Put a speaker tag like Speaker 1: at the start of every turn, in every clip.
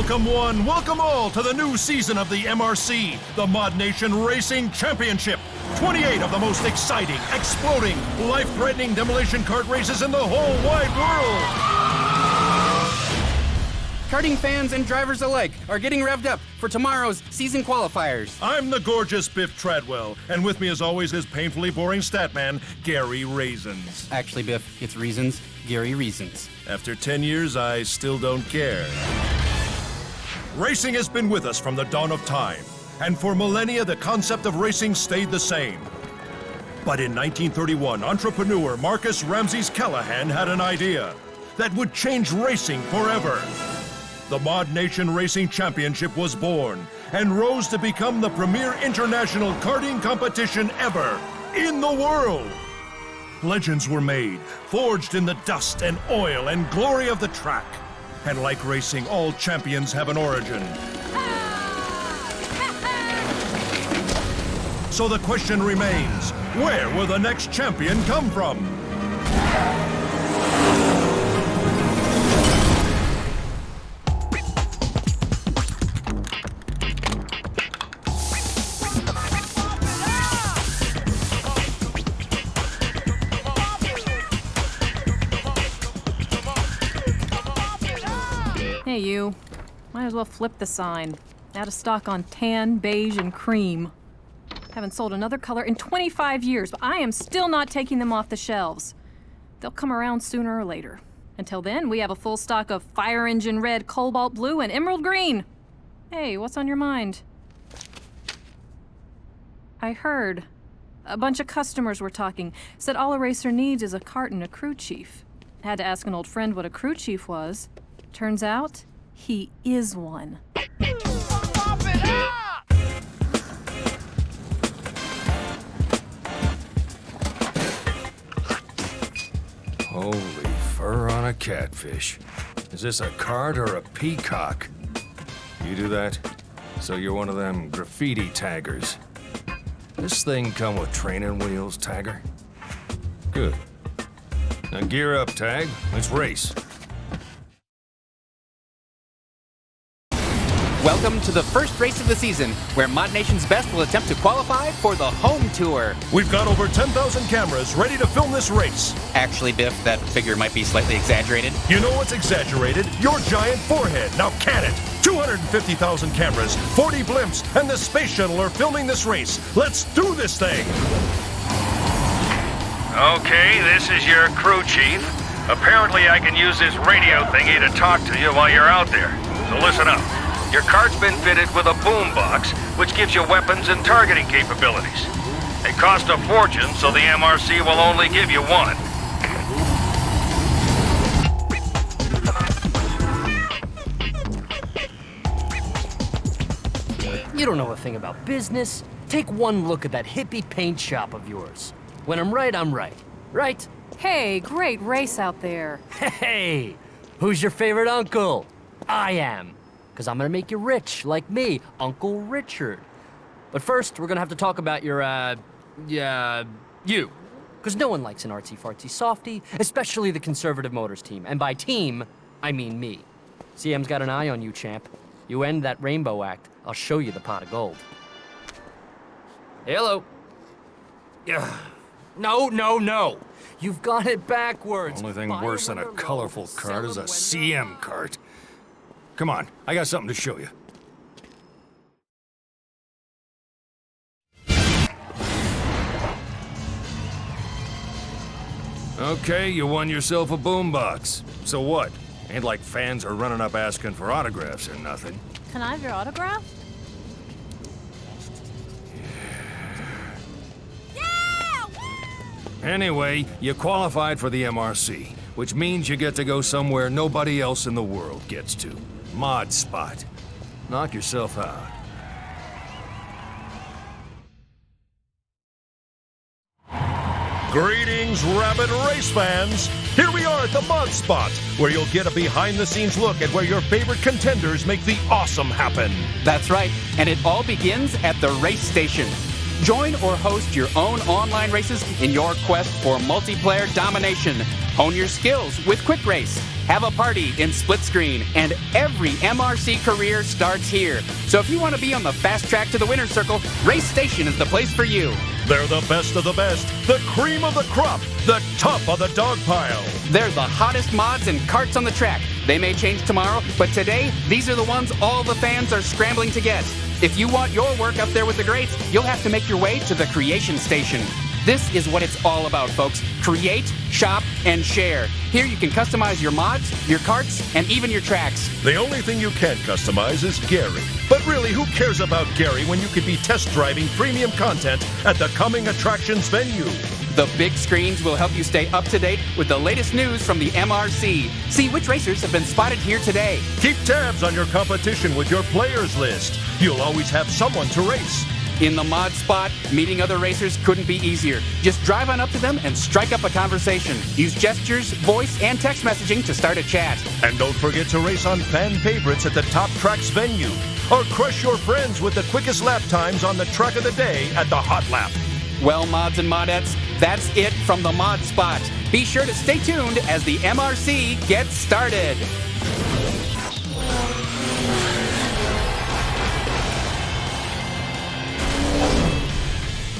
Speaker 1: Welcome one, welcome all to the new season of the MRC, the ModNation Racing Championship. 28 of the most exciting, exploding, life-threatening demolition kart races in the whole wide world.
Speaker 2: Karting fans and drivers alike are getting revved up for tomorrow's season qualifiers.
Speaker 1: I'm the gorgeous Biff Treadwell, and with me as always is painfully boring statman, Gary Raisins.
Speaker 2: Actually, Biff, it's Reasons, Gary Reasons.
Speaker 1: After 10 years, I still don't care. Racing has been with us from the dawn of time, and for millennia the concept of racing stayed the same. But in 1931, entrepreneur Marcus Ramses Callahan had an idea that would change racing forever. The ModNation Racing Championship was born and rose to become the premier international karting competition ever in the world. Legends were made, forged in the dust and oil and glory of the track. And like racing, all champions have an origin. So the question remains, where will the next champion come from?
Speaker 3: Hey, you. Might as well flip the sign. Out of stock on tan, beige, and cream. Haven't sold another color in 25 years, but I am still not taking them off the shelves. They'll come around sooner or later. Until then, we have a full stock of fire engine red, cobalt blue, and emerald green. Hey, what's on your mind? I heard. A bunch of customers were talking. Said all a racer needs is a kart and a crew chief. Had to ask an old friend what a crew chief was. Turns out, he is one.
Speaker 4: Holy fur on a catfish. Is this a cart or a peacock? You do that? So you're one of them graffiti taggers. This thing come with training wheels, tagger? Good. Now gear up, Tag. Let's race.
Speaker 2: Welcome to the first race of the season, where ModNation's best will attempt to qualify for the home tour.
Speaker 1: We've got over 10,000 cameras ready to film this race.
Speaker 2: Actually, Biff, that figure might be slightly exaggerated.
Speaker 1: You know what's exaggerated? Your giant forehead. Now can it? 250,000 cameras, 40 blimps, and the space shuttle are filming this race. Let's do this thing.
Speaker 5: Okay, this is your crew chief. Apparently I can use this radio thingy to talk to you while you're out there. So listen up. Your cart's been fitted with a boom box, which gives you weapons and targeting capabilities. They cost a fortune, so the MRC will only give you one.
Speaker 6: You don't know a thing about business. Take one look at that hippie paint shop of yours. When I'm right, I'm right. Right?
Speaker 3: Hey, great race out there.
Speaker 6: Hey! Who's your favorite uncle? I am. Because I'm gonna make you rich, like me, Uncle Richard. But first, we're gonna have to talk about your, you. Because no one likes an artsy-fartsy softy, especially the Conservative Motors team. And by team, I mean me. CM's got an eye on you, champ. You end that rainbow act, I'll show you the pot of gold. Hello. Yeah. No. You've got it backwards.
Speaker 4: Only thing worse than a colorful cart is a CM cart. Come on, I got something to show you. Okay, you won yourself a boombox. So what? Ain't like fans are running up asking for autographs or nothing.
Speaker 3: Can I have your autograph?
Speaker 4: Anyway, you qualified for the MRC, which means you get to go somewhere nobody else in the world gets to. Mod Spot. Knock yourself out.
Speaker 1: Greetings, rabid race fans. Here we are at the Mod Spot, where you'll get a behind-the-scenes look at where your favorite contenders make the awesome happen.
Speaker 2: That's right, and it all begins at the race station. Join or host your own online races in your quest for multiplayer domination. Hone your skills with Quick Race. have a party in split screen, and every MRC career starts here. So if you want to be on the fast track to the winner's circle, Race Station is the place for you.
Speaker 1: They're the best of the best, the cream of the crop, the top of the dog pile.
Speaker 2: They're the hottest mods and karts on the track. They may change tomorrow, but today, these are the ones all the fans are scrambling to get. If you want your work up there with the greats, you'll have to make your way to the Creation Station. This is what it's all about, folks. Create, shop, and share. Here you can customize your mods, your karts, and even your tracks.
Speaker 1: The only thing you can't customize is Gary. But really, who cares about Gary when you could be test driving premium content at the coming attractions venue?
Speaker 2: The big screens will help you stay up to date with the latest news from the MRC. See which racers have been spotted here today.
Speaker 1: Keep tabs on your competition with your players list. You'll always have someone to race.
Speaker 2: In the mod spot, meeting other racers couldn't be easier. Just drive on up to them and strike up a conversation. Use gestures, voice, and text messaging to start a chat.
Speaker 1: And don't forget to race on fan favorites at the top tracks venue. Or crush your friends with the quickest lap times on the track of the day at the Hot Lap.
Speaker 2: Well, mods and modettes, that's it from the mod spot. Be sure to stay tuned as the MRC gets started.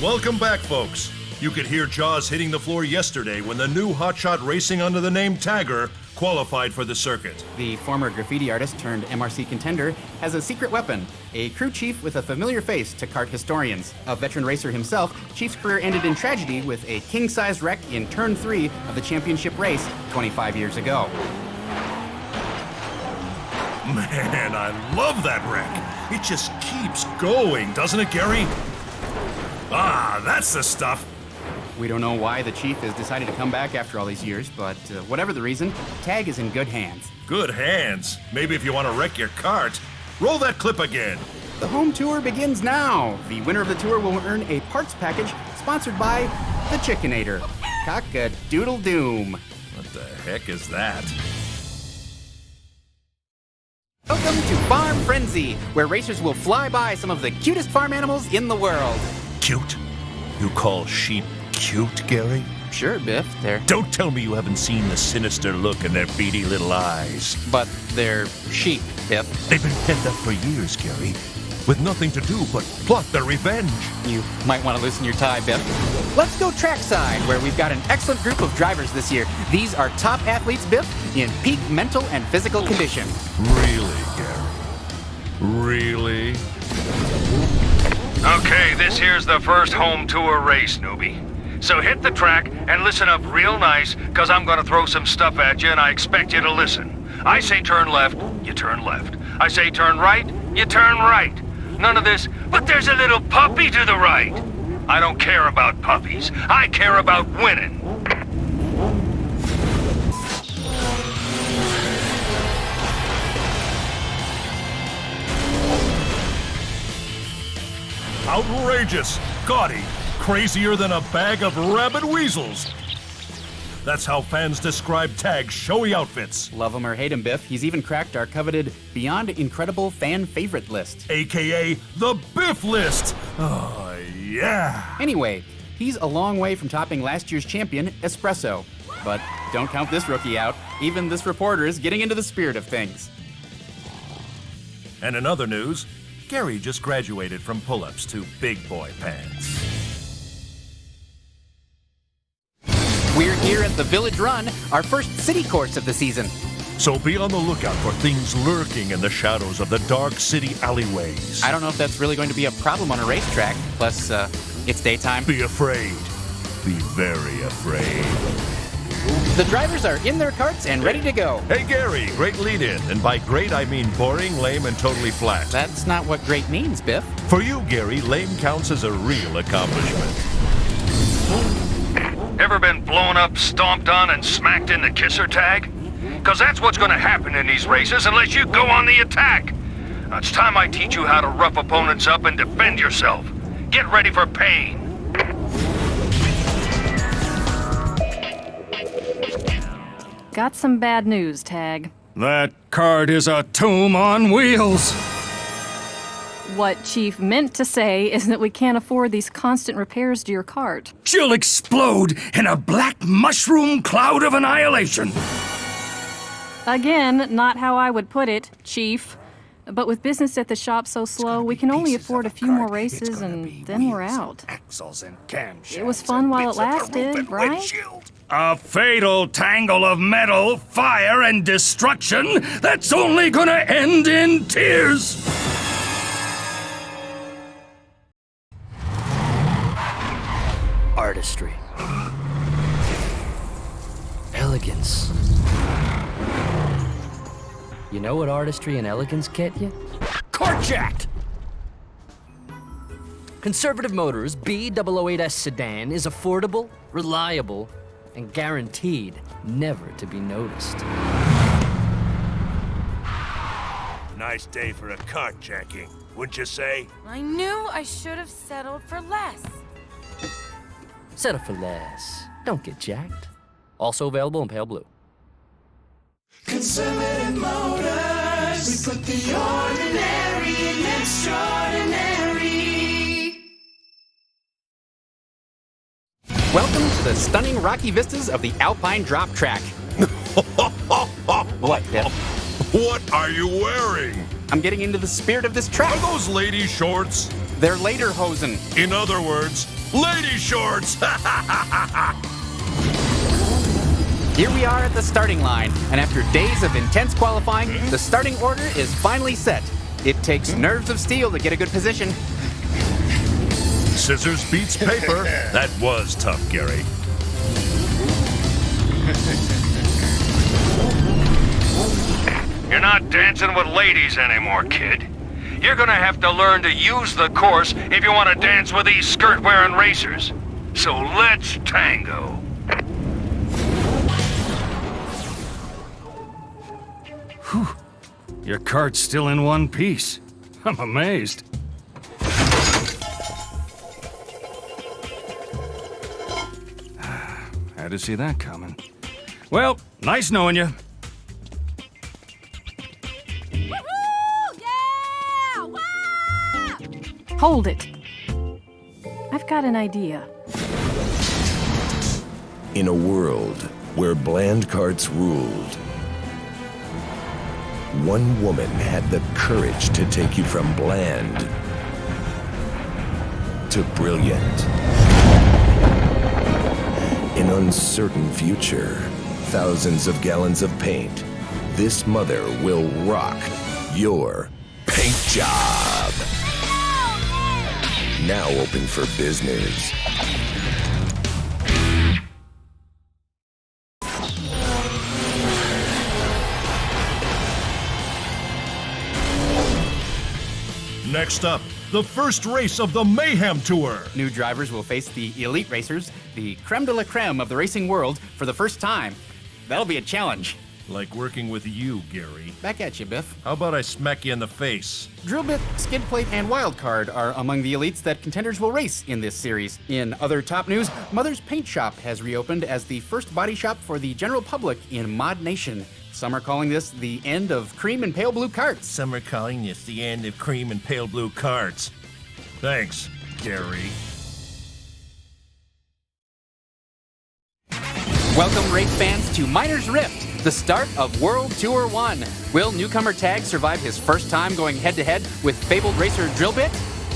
Speaker 1: Welcome back, folks. You could hear Jaws hitting the floor yesterday when the new hotshot racing under the name Tagger qualified for the circuit.
Speaker 2: The former graffiti artist turned MRC contender has a secret weapon, a crew chief with a familiar face to kart historians. A veteran racer himself, Chief's career ended in tragedy with a king-size wreck in turn 3 of the championship race 25 years ago.
Speaker 1: Man, I love that wreck. It just keeps going, doesn't it, Gary? Ah, that's the stuff.
Speaker 2: We don't know why the Chief has decided to come back after all these years, but whatever the reason, Tag is in good hands.
Speaker 1: Good hands. Maybe if you want to wreck your cart, roll that clip again.
Speaker 2: The home tour begins now. The winner of the tour will earn a parts package sponsored by the Chickinator. Cock-a-doodle-doom.
Speaker 1: What the heck is that?
Speaker 2: Welcome to Farm Frenzy, where racers will fly by some of the cutest farm animals in the world.
Speaker 1: Cute? You call sheep cute, Gary?
Speaker 2: Sure, Biff, they're...
Speaker 1: Don't tell me you haven't seen the sinister look in their beady little eyes.
Speaker 2: But they're sheep, Biff.
Speaker 1: They've been penned up for years, Gary, with nothing to do but plot their revenge.
Speaker 2: You might want to loosen your tie, Biff. Let's go trackside, where we've got an excellent group of drivers this year. These are top athletes, Biff, in peak mental and physical condition.
Speaker 1: Really, Gary? Really?
Speaker 5: Okay, this here's the first home tour race, newbie. So hit the track and listen up real nice, because I'm going to throw some stuff at you and I expect you to listen. I say turn left, you turn left. I say turn right, you turn right. None of this, but there's a little puppy to the right. I don't care about puppies. I care about winning.
Speaker 1: Outrageous, gaudy, crazier than a bag of rabid weasels. That's how fans describe Tag's showy outfits.
Speaker 2: Love him or hate him, Biff, he's even cracked our coveted Beyond Incredible fan favorite list.
Speaker 1: AKA the Biff List. Oh, yeah.
Speaker 2: Anyway, he's a long way from topping last year's champion, Espresso. But don't count this rookie out. Even this reporter is getting into the spirit of things.
Speaker 1: And in other news, Gary just graduated from pull-ups to big boy pants.
Speaker 2: We're here at the Village Run, our first city course of the season.
Speaker 1: So be on the lookout for things lurking in the shadows of the dark city alleyways.
Speaker 2: I don't know if that's really going to be a problem on a racetrack. Plus, it's daytime.
Speaker 1: Be afraid. Be very afraid.
Speaker 2: The drivers are in their carts and ready to go.
Speaker 1: Hey, Gary, great lead-in. And by great, I mean boring, lame, and totally flat.
Speaker 2: That's not what great means, Biff.
Speaker 1: For you, Gary, lame counts as a real accomplishment.
Speaker 5: Ever been blown up, stomped on, and smacked in the kisser tag? Because that's what's going to happen in these races unless you go on the attack. Now, it's time I teach you how to rough opponents up and defend yourself. Get ready for pain.
Speaker 3: Got some bad news, Tag.
Speaker 4: That cart is a tomb on wheels.
Speaker 3: What Chief meant to say is that we can't afford these constant repairs to your cart.
Speaker 4: She'll explode in a black mushroom cloud of annihilation.
Speaker 3: Again, not how I would put it, Chief. But with business at the shop so slow, we can only afford a few more races and then we're out.
Speaker 4: Axles and camshafts.
Speaker 3: It was fun while it lasted, right?
Speaker 5: A fatal tangle of metal, fire, and destruction that's only gonna end in tears!
Speaker 6: Artistry. Elegance. You know what artistry and elegance get you? Carjacked! Conservative Motors B008S sedan is affordable, reliable, and guaranteed never to be noticed.
Speaker 1: Nice day for a carjacking, wouldn't you say?
Speaker 7: I knew I should have settled for less.
Speaker 6: Settle for less. Don't get jacked. Also available in pale blue.
Speaker 8: Conservative Motors, we put the ordinary in extraordinary.
Speaker 2: Welcome to the stunning rocky vistas of the Alpine Drop Track. What, Biff?
Speaker 1: What are you wearing?
Speaker 2: I'm getting into the spirit of this track.
Speaker 1: Are those lady shorts?
Speaker 2: They're lederhosen.
Speaker 1: In other words, lady shorts!
Speaker 2: Here we are at the starting line, and after days of intense qualifying, the starting order is finally set. It takes nerves of steel to get a good position.
Speaker 1: Scissors beats paper. That was tough, Gary.
Speaker 5: You're not dancing with ladies anymore, kid. You're gonna have to learn to use the course if you want to dance with these skirt-wearing racers. So let's tango.
Speaker 4: Your cart's still in one piece. I'm amazed. Had to see that coming. Well, nice knowing you.
Speaker 3: Hold it. I've got an idea.
Speaker 9: In a world where bland carts ruled, one woman had the courage to take you from bland to brilliant. In uncertain future, thousands of gallons of paint, this mother will rock your paint job. Now open for business.
Speaker 1: Next up, the first race of the Mayhem Tour.
Speaker 2: New drivers will face the elite racers, the creme de la creme of the racing world, for the first time. That'll be a challenge.
Speaker 1: Like working with you, Gary.
Speaker 2: Back at you, Biff.
Speaker 1: How about I smack you in the face?
Speaker 2: Drill bit, skid plate, and wildcard are among the elites that contenders will race in this series. In other top news, Mother's Paint Shop has reopened as the first body shop for the general public in ModNation. Some are calling this the end of cream and pale blue carts.
Speaker 1: Some are calling this the end of cream and pale blue carts. Thanks, Gary.
Speaker 2: Welcome, race fans, to Miner's Rift, the start of World Tour 1. Will newcomer Tag survive his first time going head-to-head with fabled racer Drillbit?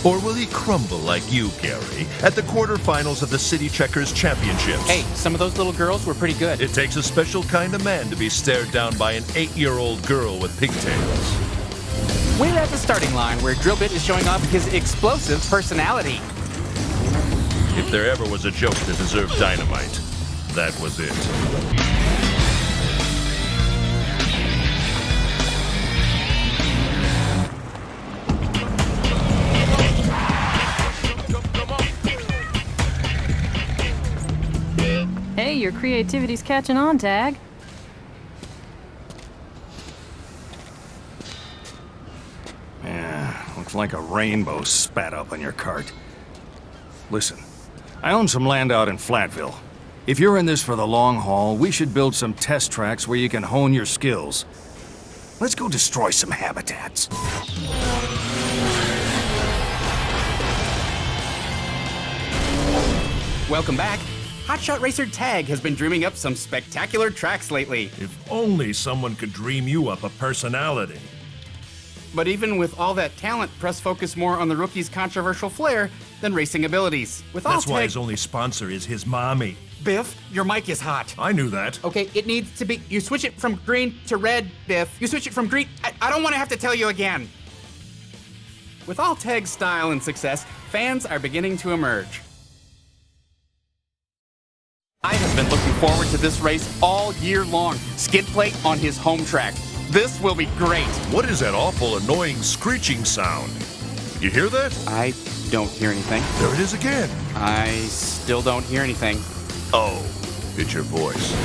Speaker 1: Or will he crumble like you, Gary, at the quarterfinals of the City Checkers Championships?
Speaker 2: Hey, some of those little girls were pretty good.
Speaker 1: It takes a special kind of man to be stared down by an 8-year-old girl with pigtails.
Speaker 2: We're at the starting line where Drillbit is showing off his explosive personality.
Speaker 1: If there ever was a joke that deserved dynamite, that was it.
Speaker 3: Hey, your creativity's catching on, Tag.
Speaker 4: Yeah, looks like a rainbow spat up on your cart. Listen, I own some land out in Flatville. If you're in this for the long haul, we should build some test tracks where you can hone your skills. Let's go destroy some habitats.
Speaker 2: Welcome back. Hotshot Racer Tag has been dreaming up some spectacular tracks lately.
Speaker 1: If only someone could dream you up a personality.
Speaker 2: But even with all that talent, press focus more on the rookie's controversial flair than racing abilities. With all
Speaker 1: That's why
Speaker 2: Tag...
Speaker 1: his only sponsor is his mommy.
Speaker 2: Biff, your mic is hot.
Speaker 1: I knew that.
Speaker 2: Okay, it needs to be... You switch it from green to red, Biff. You switch it from green... I don't want to have to tell you again. With all Tag's style and success, fans are beginning to emerge. I have been looking forward to this race all year long. Skid plate on his home track. This will be great.
Speaker 1: What is that awful, annoying screeching sound? You hear that?
Speaker 2: I don't hear anything.
Speaker 1: There it is again.
Speaker 2: I still don't hear anything.
Speaker 1: Oh, it's your voice.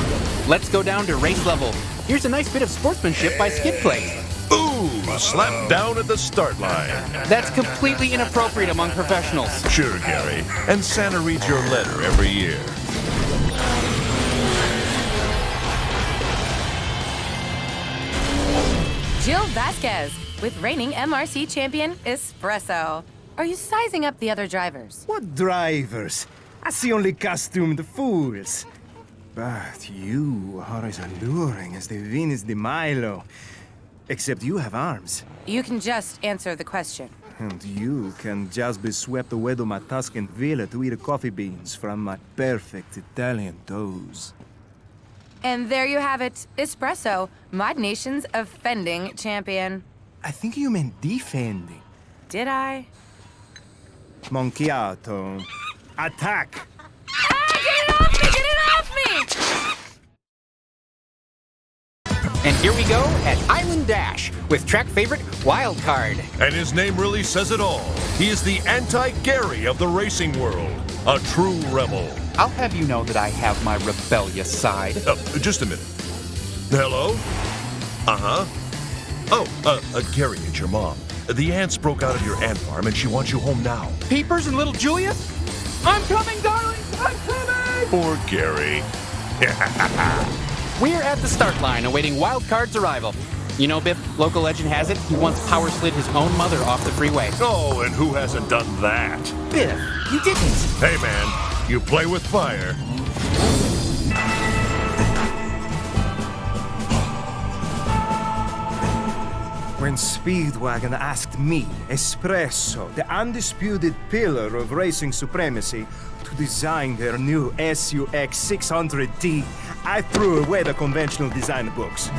Speaker 2: Let's go down to race level. Here's a nice bit of sportsmanship by Skid plate.
Speaker 1: Ooh, slap down at the start line.
Speaker 2: That's completely inappropriate among professionals.
Speaker 1: Sure, Gary. And Santa reads your letter every year.
Speaker 7: Jill Vasquez with reigning MRC champion Espresso. Are you sizing up the other drivers?
Speaker 10: What drivers? I see only costumed fools. But you are as alluring as the Venus de Milo. Except you have arms.
Speaker 7: You can just answer the question.
Speaker 10: And you can just be swept away to my Tuscan villa to eat coffee beans from my perfect Italian toes.
Speaker 7: And there you have it, Espresso, ModNation's offending champion.
Speaker 10: I think you meant defending.
Speaker 7: Did I?
Speaker 10: Monchiato. Attack!
Speaker 7: Ah, get it off me! Get it off me!
Speaker 2: And here we go at Island Dash with track favorite Wildcard.
Speaker 1: And his name really says it all. He is the anti-Gary of the racing world. A true rebel.
Speaker 2: I'll have you know that I have my rebellious side.
Speaker 1: Just a minute. Hello? Uh-huh. Oh, Gary, it's your mom. The ants broke out of your ant farm and she wants you home now.
Speaker 2: Peepers and little Julius? I'm coming, darling! I'm coming!
Speaker 1: Poor Gary.
Speaker 2: We're at the start line awaiting Wildcard's arrival. You know, Biff, local legend has it, he once power slid his own mother off the freeway.
Speaker 1: Oh, and who hasn't done that?
Speaker 2: Biff, you didn't.
Speaker 1: Hey, man, you play with fire.
Speaker 10: When Speedwagon asked me, Espresso, the undisputed pillar of racing supremacy, to design their new SUX 600D, I threw away the conventional design books.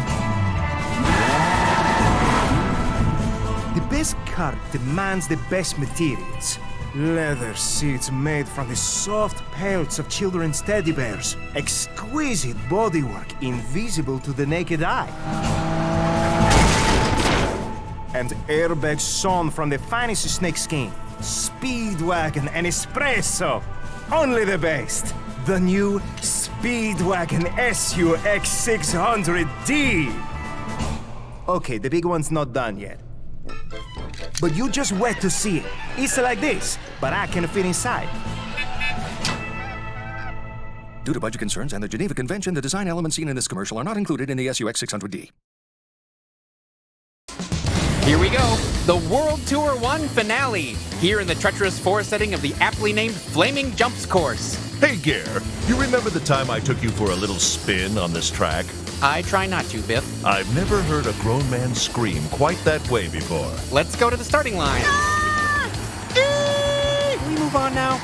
Speaker 10: The best car demands the best materials. Leather seats made from the soft pelts of children's teddy bears. Exquisite bodywork invisible to the naked eye. And airbags sewn from the finest snakeskin. Speedwagon and Espresso. Only the best. The new Speedwagon SUX 600D. Okay, the big one's not done yet. But you just wait to see it. It's like this, but I can fit inside.
Speaker 4: Due to budget concerns and the Geneva Convention, the design elements seen in this commercial are not included in the SUX 600D.
Speaker 2: Here we go, the World Tour 1 finale, here in the treacherous forest setting of the aptly named Flaming Jumps course.
Speaker 1: Hey, Gare, you remember the time I took you for a little spin on this track?
Speaker 2: I try not to, Biff.
Speaker 1: I've never heard a grown man scream quite that way before.
Speaker 2: Let's go to the starting line. Can we move on now?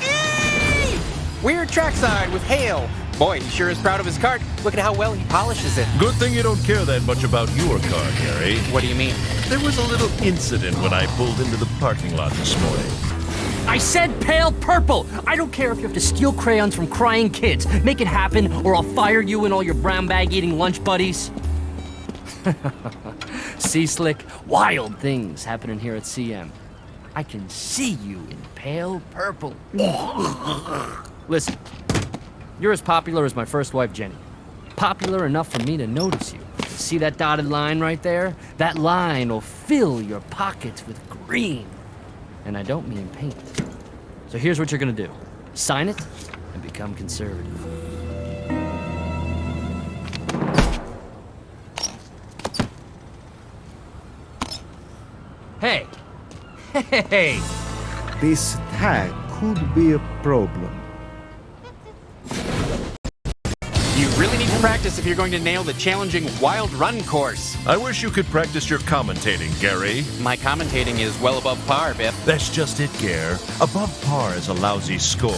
Speaker 2: We're trackside with Hale. Boy, he sure is proud of his kart. Look at how well he polishes it.
Speaker 1: Good thing you don't care that much about your car, Gary.
Speaker 2: What do you mean?
Speaker 1: There was a little incident when I pulled into the parking lot this morning.
Speaker 6: I said pale purple! I don't care if you have to steal crayons from crying kids. Make it happen, or I'll fire you and all your brown bag eating lunch buddies. See, Slick, wild things happening here at CM. I can see you in pale purple. Listen, you're as popular as my first wife, Jenny. Popular enough for me to notice you. See that dotted line right there? That line will fill your pockets with green. And I don't mean paint. So here's what you're gonna do. Sign it and become conservative. Hey! Hey!
Speaker 10: This tag could be a problem.
Speaker 2: You really need to practice if you're going to nail the challenging Wild Run course.
Speaker 1: I wish you could practice your commentating, Gary.
Speaker 2: My commentating is well above par, Biff.
Speaker 1: That's just it, Gare. Above par is a lousy score.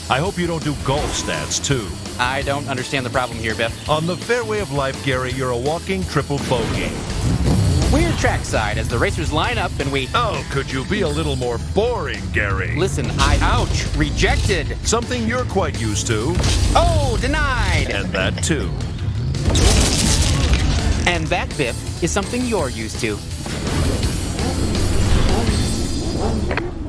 Speaker 1: I hope you don't do golf stats, too.
Speaker 2: I don't understand the problem here, Biff.
Speaker 1: On the fairway of life, Gary, you're a walking triple bogey.
Speaker 2: We're trackside as the racers line up and we...
Speaker 1: Oh, could you be a little more boring, Gary?
Speaker 2: Listen, ouch, rejected.
Speaker 1: Something you're quite used to.
Speaker 2: Oh, denied.
Speaker 1: And that, too.
Speaker 2: And that, Biff, is something you're used to.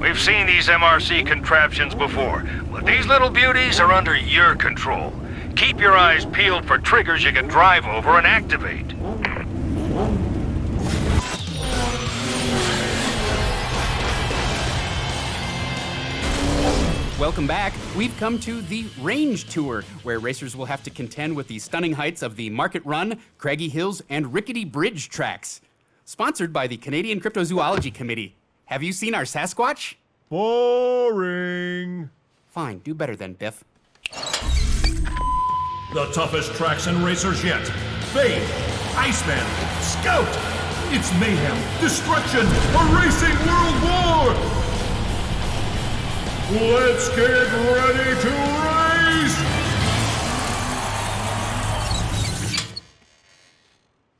Speaker 5: We've seen these MRC contraptions before, but these little beauties are under your control. Keep your eyes peeled for triggers you can drive over and activate.
Speaker 2: Welcome back. We've come to the Range Tour, where racers will have to contend with the stunning heights of the Market Run, Craggy Hills, and Rickety Bridge tracks. Sponsored by the Canadian Cryptozoology Committee. Have you seen our Sasquatch?
Speaker 1: Boring.
Speaker 2: Fine, do better then, Biff.
Speaker 1: The toughest tracks and racers yet. Fade, Iceman, Scout. It's mayhem, destruction, a racing world war. Let's get ready to race!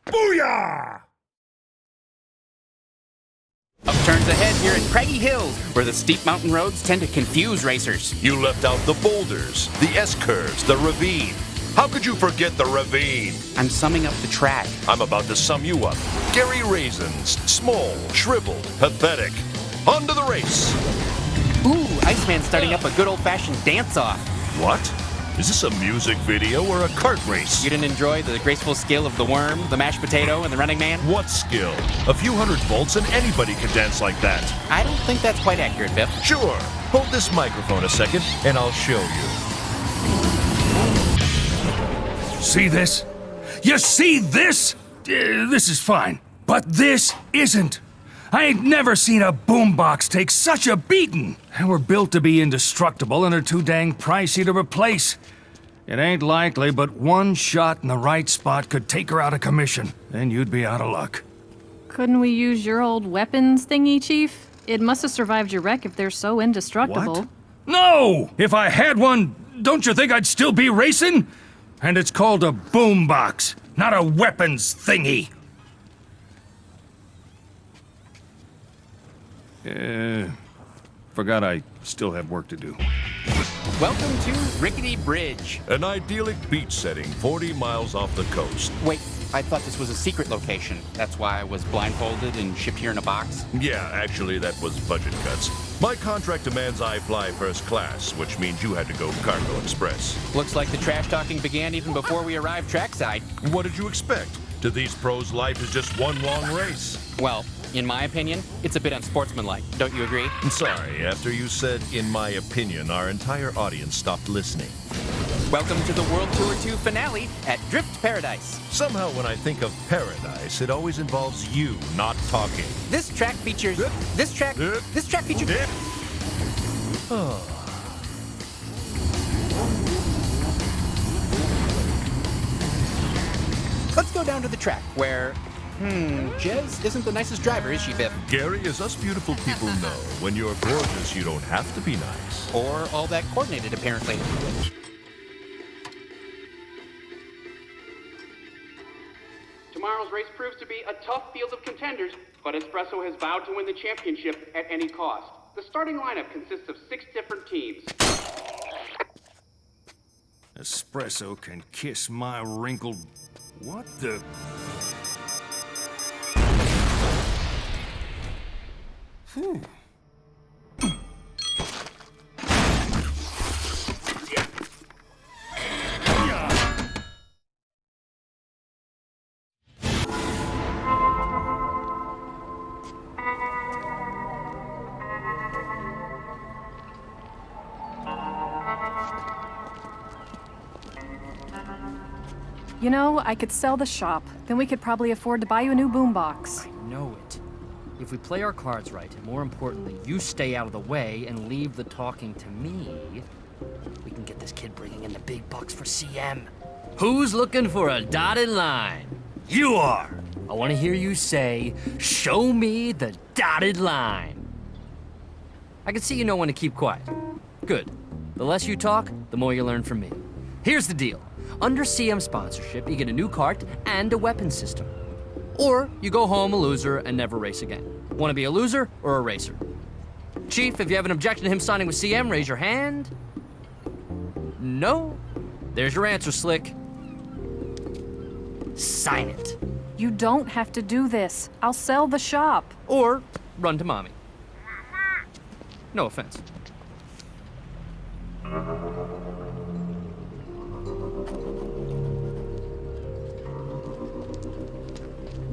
Speaker 1: Booyah!
Speaker 2: Upturns ahead here at Craggy Hills, where the steep mountain roads tend to confuse racers.
Speaker 1: You left out the boulders, the S-curves, the ravine. How could you forget the ravine?
Speaker 2: I'm summing up the track.
Speaker 1: I'm about to sum you up. Gary Raisins, small, shriveled, pathetic. On to the race.
Speaker 2: Ooh, Iceman's starting up a good old-fashioned dance-off.
Speaker 1: What? Is this a music video or a kart race?
Speaker 2: You didn't enjoy the graceful skill of the worm, the mashed potato, and the running man?
Speaker 1: What skill? A few hundred volts and anybody can dance like that.
Speaker 2: I don't think that's quite accurate, Biff.
Speaker 1: Sure. Hold this microphone a second and I'll show you.
Speaker 11: See this? You see this? This is fine. But this isn't. I ain't never seen a boombox take such a beating. They were built to be indestructible and are too dang pricey to replace. It ain't likely, but one shot in the right spot could take her out of commission. Then you'd be out of luck.
Speaker 3: Couldn't we use your old weapons thingy, Chief? It must have survived your wreck if they're so indestructible.
Speaker 11: What? No! If I had one, don't you think I'd still be racing? And it's called a boombox, not a weapons thingy. Forgot I still have work to do.
Speaker 2: Welcome to Rickety Bridge.
Speaker 1: An idyllic beach setting 40 miles off the coast.
Speaker 2: Wait, I thought this was a secret location. That's why I was blindfolded and shipped here in a box.
Speaker 1: Yeah, actually, that was budget cuts. My contract demands I fly first class, which means you had to go cargo express.
Speaker 2: Looks like the trash talking began even before we arrived trackside.
Speaker 1: What did you expect? To these pros, life is just one long race.
Speaker 2: Well, in my opinion, it's a bit unsportsmanlike. Don't you agree?
Speaker 1: I'm sorry, after you said, in my opinion, our entire audience stopped listening.
Speaker 2: Welcome to the World Tour 2 finale at Drift Paradise.
Speaker 1: Somehow when I think of paradise, it always involves you not talking.
Speaker 2: This track features... This track features... Let's go down to the track where... Jez isn't the nicest driver, is she, Biff?
Speaker 1: Gary, as us beautiful people know, when you're gorgeous, you don't have to be nice.
Speaker 2: Or all that coordinated, apparently. Tomorrow's race proves to be a tough field of contenders, but Espresso has vowed to win the championship at any cost. The starting lineup consists of 6 different teams.
Speaker 11: Espresso can kiss my wrinkled... What the... Whew.
Speaker 3: You know, I could sell the shop. Then we could probably afford to buy you a new boombox.
Speaker 6: I know it. If we play our cards right, and more importantly, you stay out of the way and leave the talking to me, we can get this kid bringing in the big bucks for CM. Who's looking for a dotted line? You are. I want to hear you say, "Show me the dotted line." I can see you know when to keep quiet. Good. The less you talk, the more you learn from me. Here's the deal. Under CM sponsorship, you get a new cart and a weapon system. Or you go home a loser and never race again. Want to be a loser or a racer? Chief, if you have an objection to him signing with CM, raise your hand. No? There's your answer, Slick. Sign it.
Speaker 3: You don't have to do this. I'll sell the shop.
Speaker 6: Or run to mommy. No offense.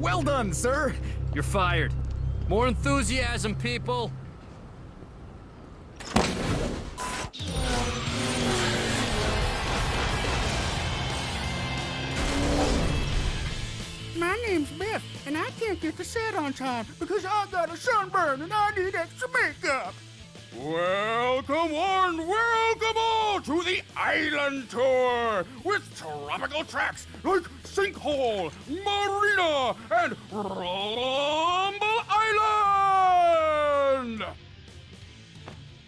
Speaker 2: Well done, sir.
Speaker 6: You're fired. More enthusiasm, people.
Speaker 12: My name's Biff, and I can't get to set on time because I got a sunburn and I need extra makeup. Welcome on to the Island Tour with tropical tracks like Sinkhole, Marina, and Rumble Island!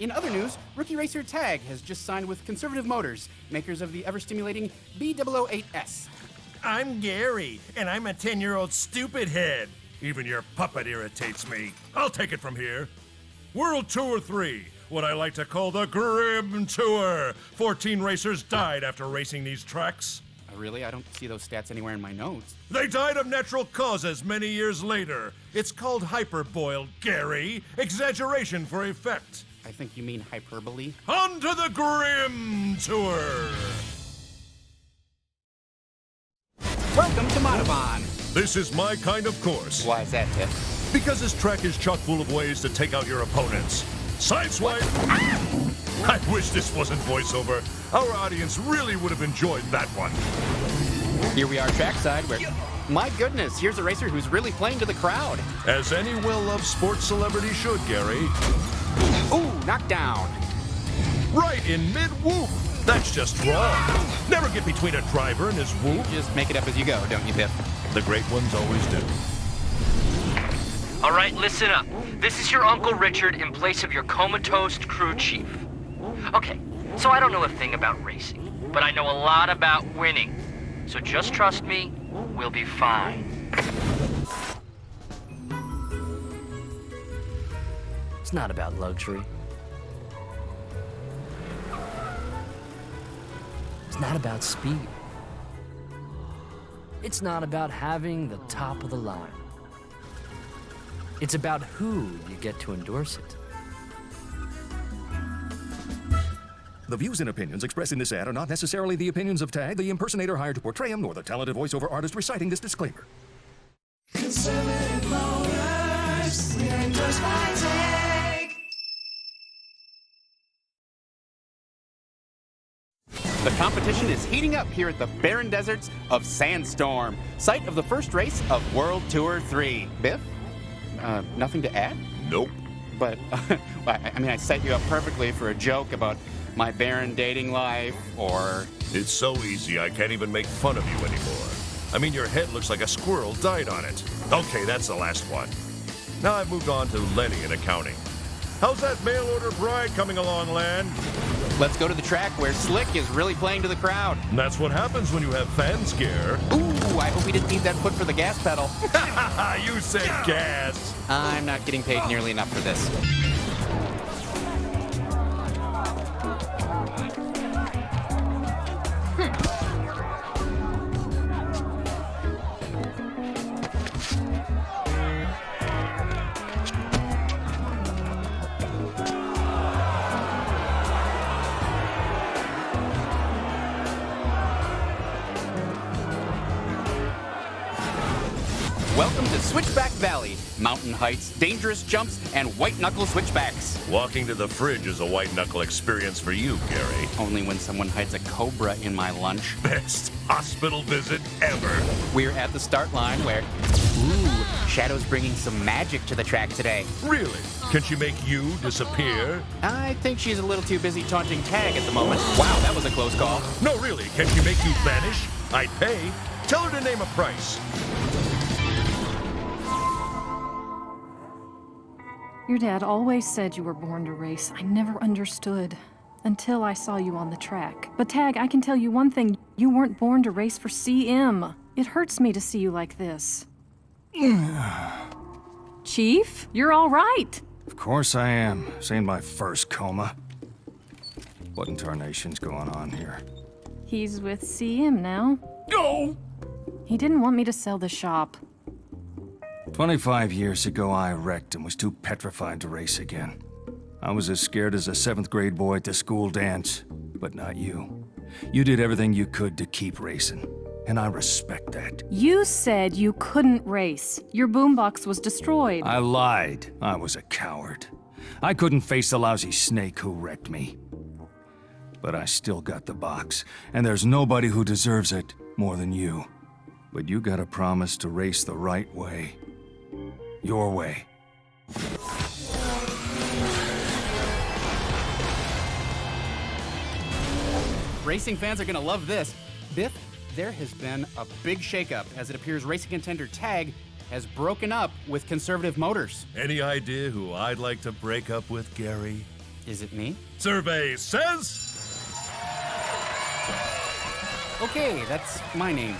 Speaker 2: In other news, rookie racer Tag has just signed with Conservative Motors, makers of the ever-stimulating B008S.
Speaker 1: I'm Gary, and I'm a 10-year-old stupid head. Even your puppet irritates me. I'll take it from here. World Tour 3, what I like to call the Grim Tour. 14 racers died after racing these tracks.
Speaker 2: Really? I don't see those stats anywhere in my notes.
Speaker 1: They died of natural causes many years later. It's called hyperboiled, Gary. Exaggeration for effect.
Speaker 2: I think you mean hyperbole.
Speaker 1: On to the Grim Tour.
Speaker 2: Welcome to Monavon.
Speaker 1: This is my kind of course.
Speaker 2: Why is that, Tiff?
Speaker 1: Because this track is chock full of ways to take out your opponents. Sideswipe! I wish this wasn't voiceover. Our audience really would have enjoyed that one.
Speaker 2: Here we are trackside where... My goodness, here's a racer who's really playing to the crowd.
Speaker 1: As any well-loved sports celebrity should, Gary.
Speaker 2: Ooh, knocked down.
Speaker 1: Right in mid-whoop. That's just wrong. Never get between a driver and his whoop.
Speaker 2: Just make it up as you go, don't you, Biff?
Speaker 1: The great ones always do.
Speaker 6: All right, listen up. This is your Uncle Richard in place of your comatose crew chief. Okay, so I don't know a thing about racing, but I know a lot about winning. So just trust me, we'll be fine. It's not about luxury. It's not about speed. It's not about having the top of the line. It's about who you get to endorse it.
Speaker 13: The views and opinions expressed in this ad are not necessarily the opinions of Tag, the impersonator hired to portray him, nor the talented voiceover artist reciting this disclaimer.
Speaker 8: Conservative Motors, endorsed by Tag.
Speaker 2: The competition is heating up here at the barren deserts of Sandstorm, site of the first race of World Tour 3. Biff? Nothing to add?
Speaker 1: Nope.
Speaker 2: But, I set you up perfectly for a joke about my barren dating life, or...
Speaker 1: It's so easy, I can't even make fun of you anymore. I mean, your head looks like a squirrel died on it. Okay, that's the last one. Now I've moved on to Lenny in accounting. How's that mail-order bride coming along, Lan?
Speaker 2: Let's go to the track where Slick is really playing to the crowd.
Speaker 1: And that's what happens when you have fan scare.
Speaker 2: Ooh, I hope we didn't need that foot for the gas pedal.
Speaker 1: You said gas.
Speaker 2: I'm not getting paid nearly enough for this. Welcome to Switchback Valley. Mountain heights, dangerous jumps, and white-knuckle switchbacks.
Speaker 1: Walking to the fridge is a white-knuckle experience for you, Gary.
Speaker 2: Only when someone hides a cobra in my lunch.
Speaker 1: Best hospital visit ever.
Speaker 2: We're at the start line where... Ooh, Shadow's bringing some magic to the track today.
Speaker 1: Really? Can she make you disappear?
Speaker 2: I think she's a little too busy taunting Tag at the moment. Wow, that was a close call.
Speaker 1: No, really. Can she make you vanish? I'd pay. Tell her to name a price.
Speaker 3: Your dad always said you were born to race. I never understood. Until I saw you on the track. But Tag, I can tell you one thing. You weren't born to race for CM. It hurts me to see you like this. Chief, you're all right.
Speaker 11: Of course I am. Seen my first coma. What in tarnation's going on here?
Speaker 3: He's with CM now.
Speaker 11: No!
Speaker 3: He didn't want me to sell the shop.
Speaker 11: 25 years ago, I wrecked and was too petrified to race again. I was as scared as a 7th grade boy at the school dance, but not you. You did everything you could to keep racing, and I respect that.
Speaker 3: You said you couldn't race. Your boombox was destroyed.
Speaker 11: I lied. I was a coward. I couldn't face the lousy snake who wrecked me. But I still got the box, and there's nobody who deserves it more than you. But you gotta promise to race the right way. Your way.
Speaker 2: Racing fans are gonna love this. Biff, there has been a big shakeup as it appears racing contender Tag has broken up with Conservative Motors.
Speaker 1: Any idea who I'd like to break up with, Gary?
Speaker 2: Is it me?
Speaker 1: Survey says...
Speaker 2: Okay, that's my name.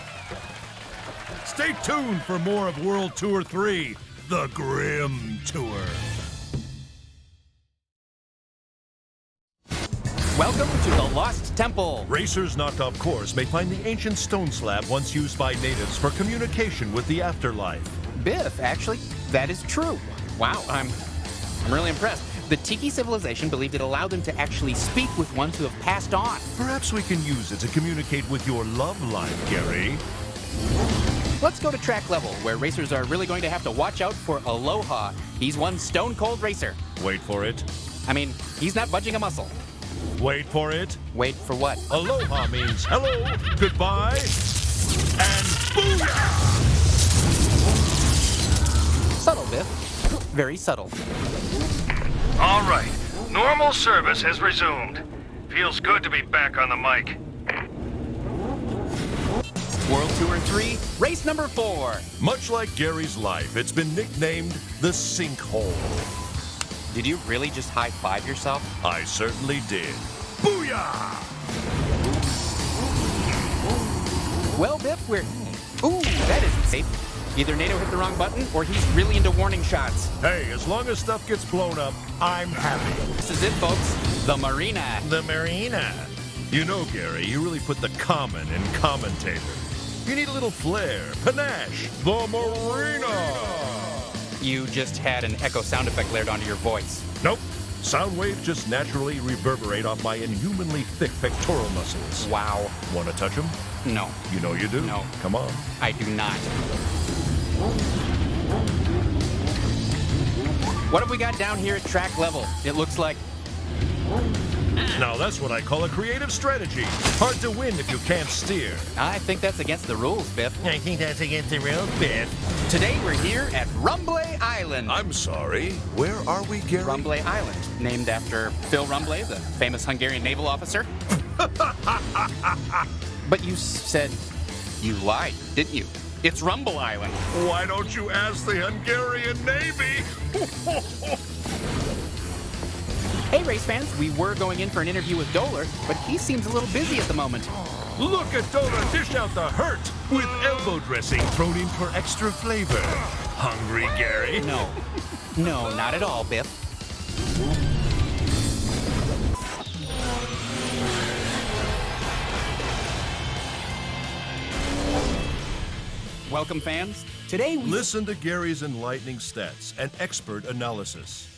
Speaker 1: Stay tuned for more of World Tour 3, The Grim Tour.
Speaker 2: Welcome to the Lost Temple.
Speaker 1: Racers knocked off course may find the ancient stone slab once used by natives for communication with the afterlife.
Speaker 2: Biff, actually, that is true. Wow, I'm really impressed. The Tiki civilization believed it allowed them to actually speak with ones who have passed on.
Speaker 1: Perhaps we can use it to communicate with your love life, Gary.
Speaker 2: Let's go to track level, where racers are really going to have to watch out for Aloha. He's one stone-cold racer.
Speaker 1: Wait for it.
Speaker 2: I mean, he's not budging a muscle.
Speaker 1: Wait for it.
Speaker 2: Wait for what?
Speaker 1: Aloha means hello, goodbye, and booyah!
Speaker 2: Subtle, Biff. Very subtle.
Speaker 5: All right. Normal service has resumed. Feels good to be back on the mic.
Speaker 2: World Tour 3, race number 4.
Speaker 1: Much like Gary's life, it's been nicknamed the Sinkhole.
Speaker 2: Did you really just high-five yourself?
Speaker 1: I certainly did. Booyah!
Speaker 2: Well, Biff, we're... Ooh, that isn't safe. Either NATO hit the wrong button, or he's really into warning shots.
Speaker 1: Hey, as long as stuff gets blown up, I'm happy.
Speaker 2: This is it, folks. The Marina.
Speaker 1: The Marina. You know, Gary, you really put the common in commentator. You need a little flair, panache. The Marina.
Speaker 2: You just had an echo sound effect layered onto your voice.
Speaker 1: Nope. Sound waves just naturally reverberate off my inhumanly thick pectoral muscles.
Speaker 2: Wow.
Speaker 1: Want to touch them?
Speaker 2: No.
Speaker 1: You know you do.
Speaker 2: No.
Speaker 1: Come on.
Speaker 2: I do not. What have we got down here at track level? It looks like...
Speaker 1: Now that's what I call a creative strategy. Hard to win if you can't steer.
Speaker 2: I think that's against the rules, Biff.
Speaker 1: I think that's against the rules, Biff.
Speaker 2: Today we're here at Rumble Island.
Speaker 1: I'm sorry. Where are we, Gary?
Speaker 2: Rumble Island, named after Phil Rumble, the famous Hungarian naval officer. But you said you lied, didn't you? It's Rumble Island.
Speaker 1: Why don't you ask the Hungarian Navy?
Speaker 2: Hey, race fans, we were going in for an interview with Doler, but he seems a little busy at the moment.
Speaker 1: Look at Dola dish out the hurt with elbow dressing thrown in for extra flavor. Hungry, Gary?
Speaker 2: No, not at all, Biff. Welcome, fans. Today we...
Speaker 1: Listen to Gary's enlightening stats and expert analysis.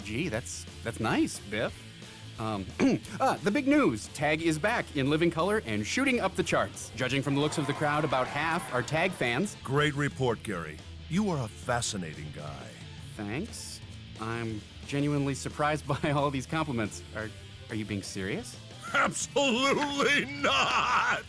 Speaker 2: Gee, that's nice, Biff. The big news. Tag is back in living color and shooting up the charts. Judging from the looks of the crowd, about half are Tag fans.
Speaker 1: Great report, Gary. You are a fascinating guy.
Speaker 2: Thanks. I'm genuinely surprised by all these compliments. Are you being serious?
Speaker 1: Absolutely not!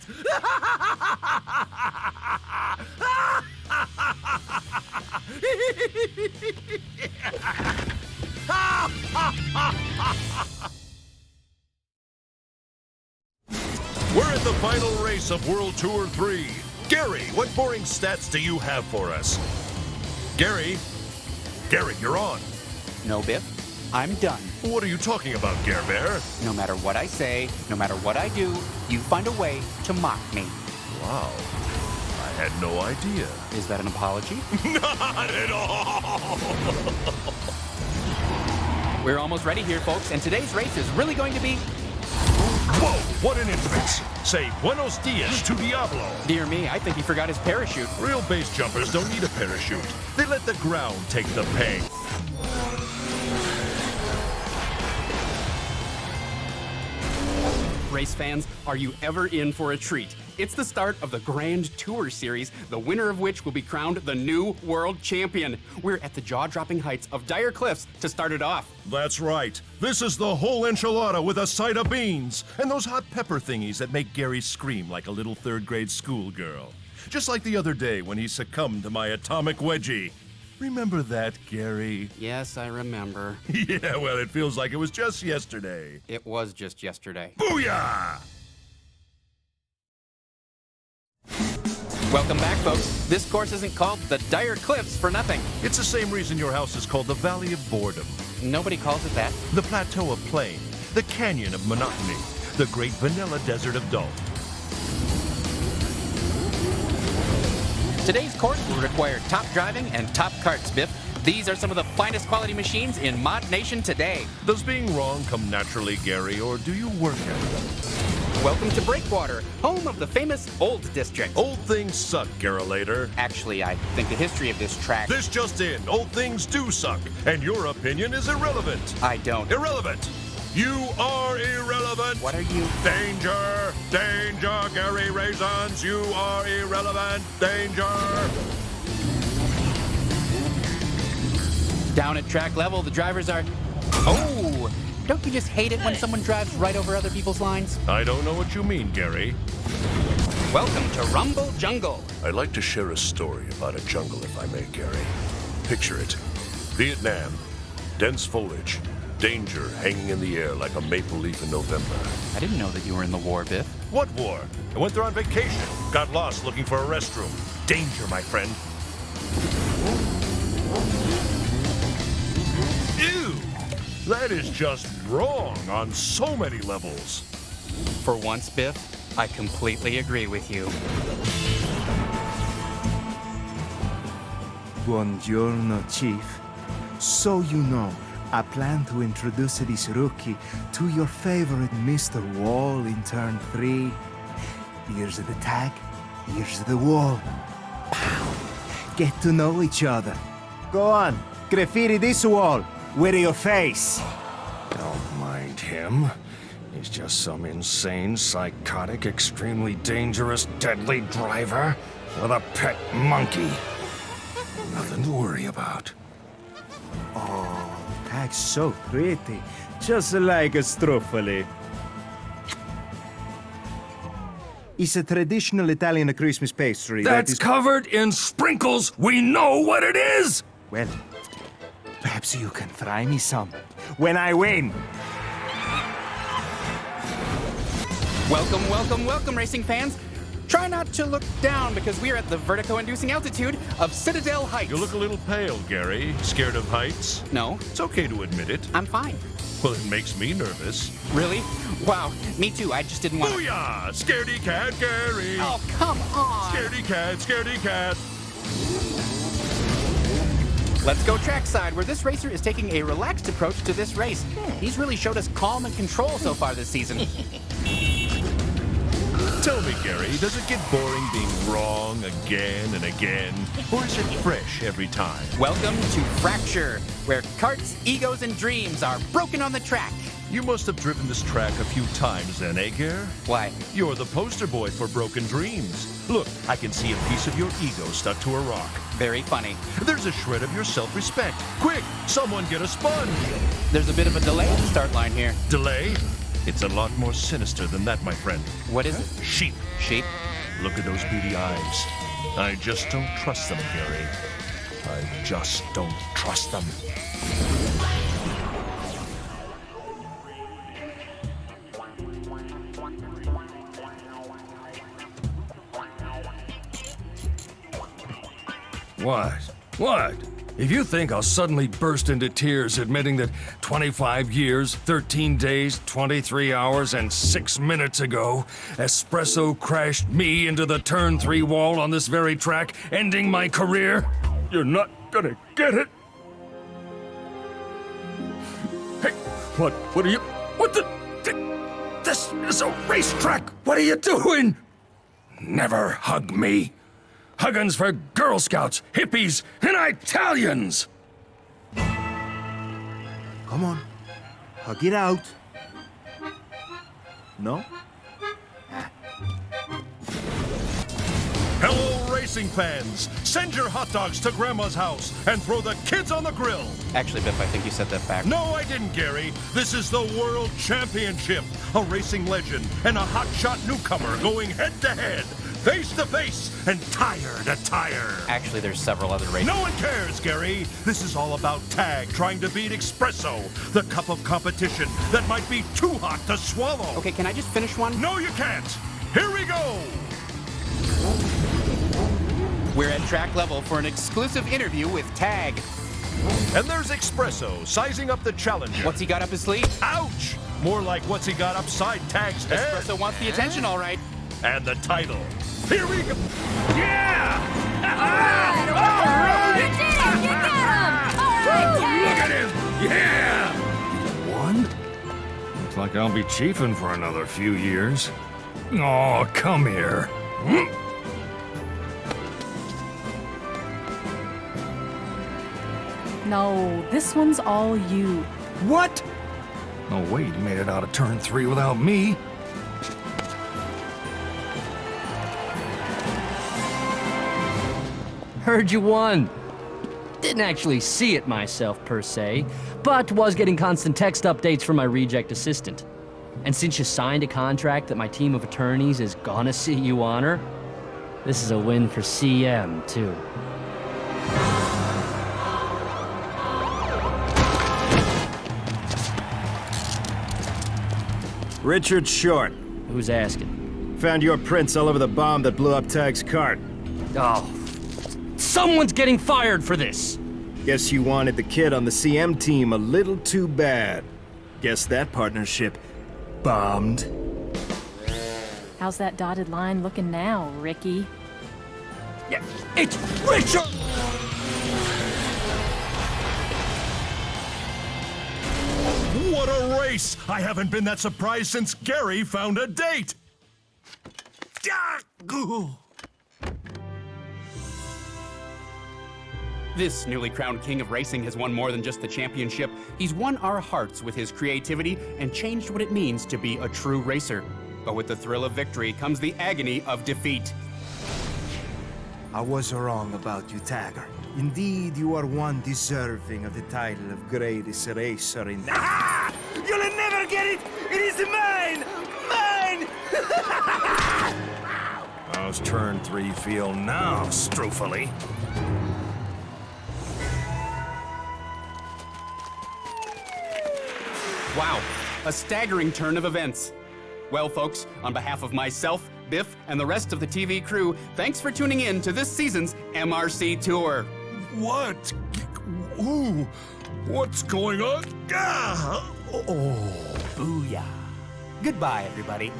Speaker 1: We're at the final race of World Tour 3. Gary, what boring stats do you have for us? Gary, you're on.
Speaker 2: No, Biff. I'm done.
Speaker 1: What are you talking about, Gare Bear?
Speaker 2: No matter what I say, no matter what I do, you find a way to mock me.
Speaker 1: Wow. I had no idea.
Speaker 2: Is that an apology?
Speaker 1: Not at all!
Speaker 2: We're almost ready here, folks, and today's race is really going to be...
Speaker 1: Whoa, what an entrance! Say buenos dias to Diablo.
Speaker 2: Dear me, I think he forgot his parachute.
Speaker 1: Real base jumpers don't need a parachute. They let the ground take the pay.
Speaker 2: Race fans, are you ever in for a treat? It's the start of the Grand Tour Series, the winner of which will be crowned the new world champion. We're at the jaw-dropping heights of Dire Cliffs to start it off.
Speaker 1: That's right. This is the whole enchilada with a side of beans and those hot pepper thingies that make Gary scream like a little third-grade schoolgirl. Just like the other day when he succumbed to my atomic wedgie. Remember that, Gary?
Speaker 2: Yes, I remember.
Speaker 1: Yeah, well, it feels like it was just yesterday.
Speaker 2: It was just yesterday.
Speaker 1: Booyah!
Speaker 2: Welcome back, folks. This course isn't called the Dire Cliffs for nothing.
Speaker 1: It's the same reason your house is called the Valley of Boredom.
Speaker 2: Nobody calls it that.
Speaker 1: The Plateau of Plain. The Canyon of Monotony. The Great Vanilla Desert of Dull.
Speaker 2: Today's course will require top driving and top karts, Biff. These are some of the finest quality machines in ModNation today.
Speaker 1: Does being wrong come naturally, Gary, or do you work at it?
Speaker 2: Welcome to Breakwater, home of the famous Old District.
Speaker 1: Old things suck, Garolator.
Speaker 2: Actually, I think the history of this track...
Speaker 1: This just in, old things do suck, and your opinion is irrelevant.
Speaker 2: I don't.
Speaker 1: Irrelevant! You are irrelevant!
Speaker 2: What are you?
Speaker 1: Danger! Danger, Gary Raisins! You are irrelevant! Danger!
Speaker 2: Down at track level, the drivers are... Oh! Don't you just hate it when someone drives right over other people's lines?
Speaker 1: I don't know what you mean, Gary.
Speaker 2: Welcome to Rumble Jungle.
Speaker 1: I'd like to share a story about a jungle, if I may, Gary. Picture it. Vietnam. Dense foliage. Danger hanging in the air like a maple leaf in November.
Speaker 2: I didn't know that you were in the war, Biff.
Speaker 1: What war? I went there on vacation. Got lost looking for a restroom. Danger, my friend. Ew! That is just wrong on so many levels.
Speaker 2: For once, Biff, I completely agree with you.
Speaker 10: Buongiorno, Chief. So you know, I plan to introduce this rookie to your favorite Mr. Wall in turn 3. Here's the tag, here's the wall. Pow! Get to know each other. Go on, graffiti this wall with your face.
Speaker 4: Don't mind him. He's just some insane, psychotic, extremely dangerous, deadly driver with a pet monkey. Nothing to worry about.
Speaker 10: Oh, tag's so pretty, just like a struffoli. It's a traditional Italian Christmas pastry
Speaker 11: That's covered in sprinkles. We know what it is.
Speaker 10: Well, perhaps you can fry me some when I win.
Speaker 2: Welcome, welcome, welcome, racing fans. Try not to look down because we are at the vertigo-inducing altitude of Citadel Heights.
Speaker 1: You look a little pale, Gary. Scared of heights?
Speaker 2: No.
Speaker 1: It's okay to admit it.
Speaker 2: I'm fine.
Speaker 1: Well, it makes me nervous.
Speaker 2: Really? Wow, me too. I just didn't want to...
Speaker 1: Booyah! Scaredy cat, Gary!
Speaker 2: Oh, come on!
Speaker 1: Scaredy cat, scaredy cat!
Speaker 2: Let's go trackside, where this racer is taking a relaxed approach to this race. He's really showed us calm and control so far this season.
Speaker 1: Tell me, Gary, does it get boring being wrong again and again? Or is it fresh every time?
Speaker 2: Welcome to Fracture, where karts, egos, and dreams are broken on the track.
Speaker 1: You must have driven this track a few times then, eh, Gare?
Speaker 2: Why?
Speaker 1: You're the poster boy for broken dreams. Look, I can see a piece of your ego stuck to a rock.
Speaker 2: Very funny.
Speaker 1: There's a shred of your self-respect. Quick, someone get a sponge.
Speaker 2: There's a bit of a delay at the start line here.
Speaker 1: Delay? It's a lot more sinister than that, my friend.
Speaker 2: What is it?
Speaker 1: Sheep.
Speaker 2: Sheep?
Speaker 1: Look at those beady eyes. I just don't trust them, Gary. I just don't trust them.
Speaker 11: What? If you think I'll suddenly burst into tears admitting that 25 years, 13 days, 23 hours, and 6 minutes ago, Espresso crashed me into the turn 3 wall on this very track, ending my career, you're not gonna get it. Hey, what are you, this is a racetrack, what are you doing? Never hug me. Huggins for Girl Scouts, hippies, and Italians!
Speaker 10: Come on. Hug it out. No?
Speaker 1: Hello, racing fans. Send your hot dogs to Grandma's house and throw the kids on the grill.
Speaker 2: Actually, Biff, I think you said that back.
Speaker 1: No, I didn't, Gary. This is the World Championship. A racing legend and a hotshot newcomer going head-to-head. Face to face and tire to tire.
Speaker 2: Actually, there's several other races.
Speaker 1: No one cares, Gary. This is all about Tag trying to beat Espresso, the cup of competition that might be too hot to swallow.
Speaker 2: Okay, can I just finish one?
Speaker 1: No, you can't. Here we go.
Speaker 2: We're at track level for an exclusive interview with Tag.
Speaker 1: And there's Espresso sizing up the challenger.
Speaker 2: What's he got up his sleeve?
Speaker 1: Ouch! More like what's he got upside Tag's head.
Speaker 2: Espresso wants the attention, all right.
Speaker 1: And the title. Here we go. Yeah!
Speaker 3: You did it! You got him! All right,
Speaker 11: Look at him! Yeah! One? Looks like I'll be chiefing for another few years. Oh, come here.
Speaker 3: No, this one's all you.
Speaker 11: What? Oh, wait, he made it out of turn 3 without me.
Speaker 6: Heard you won. Didn't actually see it myself, per se, but was getting constant text updates from my reject assistant. And since you signed a contract that my team of attorneys is gonna see you honor, this is a win for CM, too.
Speaker 10: Richard Short.
Speaker 6: Who's asking?
Speaker 10: Found your prints all over the bomb that blew up Tag's cart.
Speaker 6: Oh, someone's getting fired for this!
Speaker 10: Guess you wanted the kid on the CM team a little too bad. Guess that partnership bombed.
Speaker 3: How's that dotted line looking now, Ricky?
Speaker 6: Yeah, it's Richard!
Speaker 1: What a race! I haven't been that surprised since Gary found a date!
Speaker 2: This newly crowned king of racing has won more than just the championship. He's won our hearts with his creativity and changed what it means to be a true racer. But with the thrill of victory comes the agony of defeat.
Speaker 10: I was wrong about you, Tagger. Indeed, you are one deserving of the title of greatest racer in... Ah! You'll never get it! It is mine! Mine!
Speaker 11: How's turn 3 feel now, Stroofily?
Speaker 2: Wow, a staggering turn of events. Well, folks, on behalf of myself, Biff, and the rest of the TV crew, thanks for tuning in to this season's MRC Tour.
Speaker 1: What? Ooh, what's going on? Ah! Oh.
Speaker 2: Booyah. Goodbye, everybody.